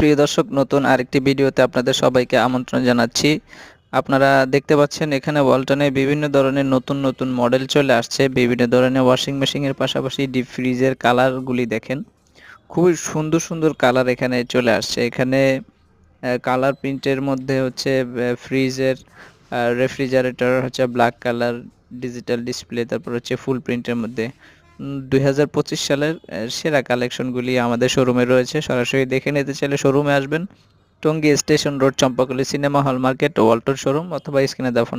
প্রিয় দর্শক, নতুন আরেকটি ভিডিওতে আপনাদের সবাইকে আমন্ত্রণ জানাচ্ছি। আপনারা দেখতে পাচ্ছেন এখানে ওয়ালটনে বিভিন্ন ধরনের নতুন নতুন মডেল চলে আসছে। বিভিন্ন ধরনের ওয়াশিং মেশিনের পাশাপাশি ডিপ ফ্রিজের কালারগুলি দেখেন, খুবই সুন্দর সুন্দর কালার এখানে চলে আসছে। এখানে কালার প্রিন্টের মধ্যে হচ্ছে ফ্রিজের, রেফ্রিজারেটর হচ্ছে ব্ল্যাক কালার, ডিজিটাল ডিসপ্লে, তারপর হচ্ছে ফুল প্রিন্টের মধ্যে 2025 সালের সেরা কালেকশনগুলি আমাদের শোরুমে রয়েছে। সরাসরি দেখে নিতে চাইলে শোরুমে আসবেন। Tongi station road, Champakali cinema hall market, Walton showroom, অথবা স্ক্রিনে দেওয়া ফোন